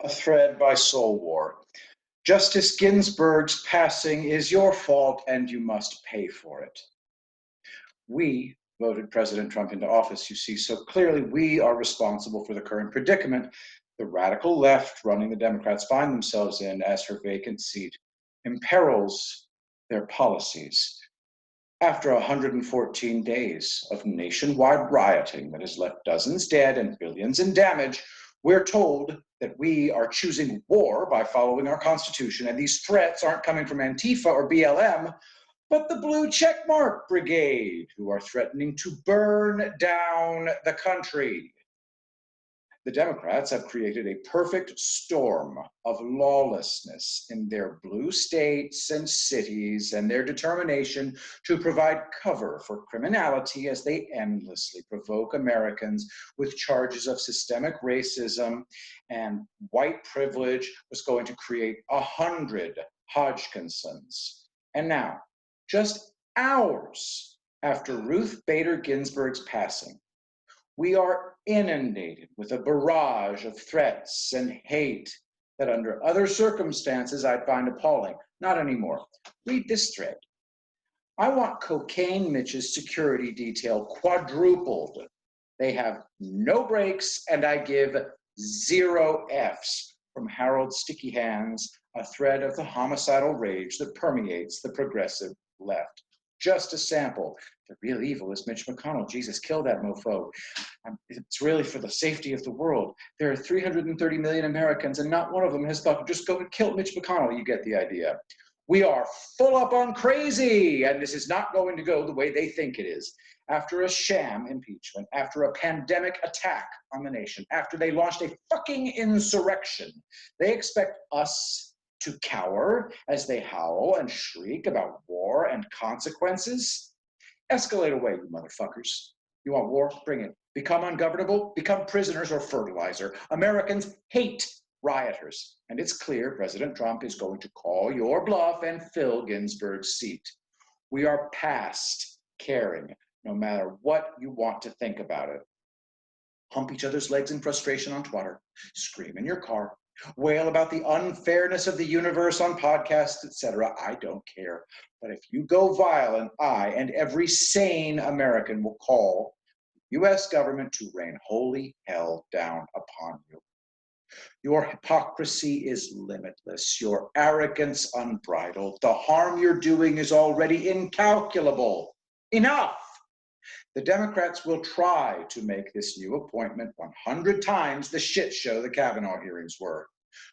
A thread by Soul War. Justice Ginsburg's passing is your fault and you must pay for it. We voted President Trump into office, you see, so clearly we are responsible for the current predicament the radical left running the Democrats find themselves in as her vacant seat imperils their policies. After 114 days of nationwide rioting that has left dozens dead and billions in damage, we're told that we are choosing war by following our Constitution, and these threats aren't coming from Antifa or BLM, but the Blue Checkmark Brigade, who are threatening to burn down the country. The Democrats have created a perfect storm of lawlessness in their blue states and cities, and their determination to provide cover for criminality as they endlessly provoke Americans with charges of systemic racism and white privilege was going to create 100 Hodgkinsons. And now, just hours after Ruth Bader Ginsburg's passing, we are inundated with a barrage of threats and hate that under other circumstances I'd find appalling. Not anymore. Read this thread. I want Cocaine Mitch's security detail quadrupled. They have no breaks, and I give 0 Fs. From Harold Sticky Hands, a thread of the homicidal rage that permeates the progressive left. Just a sample. The real evil is Mitch McConnell. Jesus, kill that mofo. It's really for the safety of the world. There are 330 million Americans, and not one of them has thought, just go and kill Mitch McConnell. You get the idea. We are full up on crazy, and this is not going to go the way they think it is. After a sham impeachment, after a pandemic attack on the nation, after they launched a fucking insurrection, they expect us to cower as they howl and shriek about war and consequences. Escalate away, you motherfuckers. You want war? Bring it. Become ungovernable? Become prisoners or fertilizer. Americans hate rioters. And it's clear President Trump is going to call your bluff and fill Ginsburg's seat. We are past caring, no matter what you want to think about it. Hump each other's legs in frustration on Twitter. Scream in your car. Wail about the unfairness of the universe on podcasts, etc. I don't care. But if you go violent, I and every sane American will call the U.S. government to rain holy hell down upon you. Your hypocrisy is limitless, your arrogance unbridled. The harm you're doing is already incalculable. Enough! The Democrats will try to make this new appointment 100 times the shit show the Kavanaugh hearings were,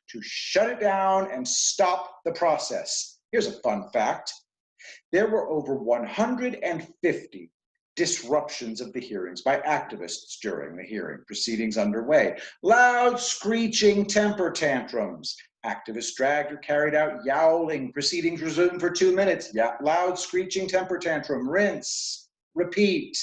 to shut it down and stop the process. Here's a fun fact. There were over 150 disruptions of the hearings by activists during the hearing proceedings underway. Loud, screeching temper tantrums. Activists dragged or carried out yowling. Proceedings resumed for 2 minutes. Loud, screeching temper tantrum. Rinse. Repeat.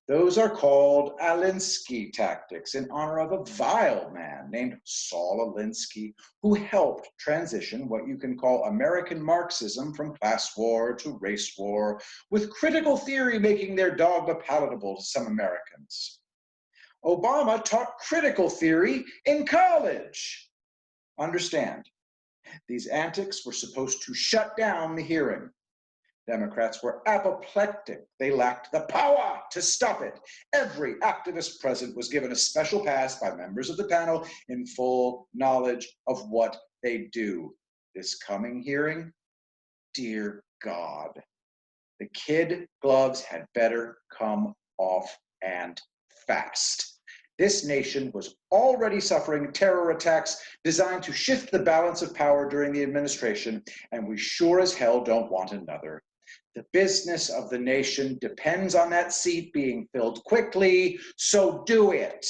Those are called Alinsky tactics in honor of a vile man named Saul Alinsky, who helped transition what you can call American Marxism from class war to race war, with critical theory making their dogma palatable to some Americans. Obama taught critical theory in college. Understand, these antics were supposed to shut down the hearing. Democrats were apoplectic. They lacked the power to stop it. Every activist present was given a special pass by members of the panel in full knowledge of what they do. This coming hearing, dear God, the kid gloves had better come off and fast. This nation was already suffering terror attacks designed to shift the balance of power during the administration, and we sure as hell don't want another. The business of the nation depends on that seat being filled quickly, so do it.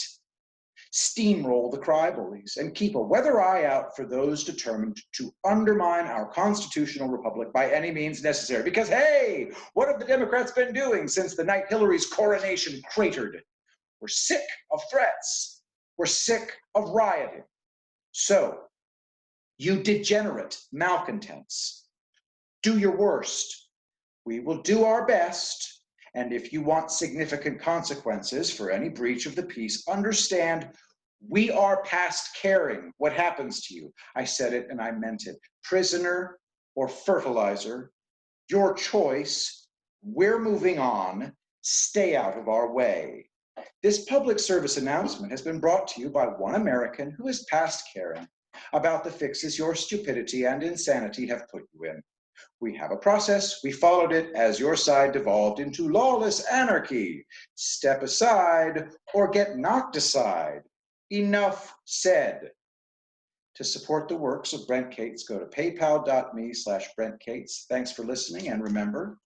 Steamroll the crybullies and keep a weather eye out for those determined to undermine our constitutional republic by any means necessary. Because, hey, what have the Democrats been doing since the night Hillary's coronation cratered? We're sick of threats. We're sick of rioting. So, you degenerate malcontents, do your worst. We will do our best, and if you want significant consequences for any breach of the peace, understand We are past caring what happens to you. I said it and I meant it. Prisoner or fertilizer, your choice. We're moving on. Stay out of our way. This public service announcement has been brought to you by one American who is past caring about the fixes your stupidity and insanity have put you in. We have a process. We followed it as your side devolved into lawless anarchy. Step aside or get knocked aside. Enough said. To support the works of Brent Cates, go to paypal.me/Brent Cates. Thanks for listening, and remember,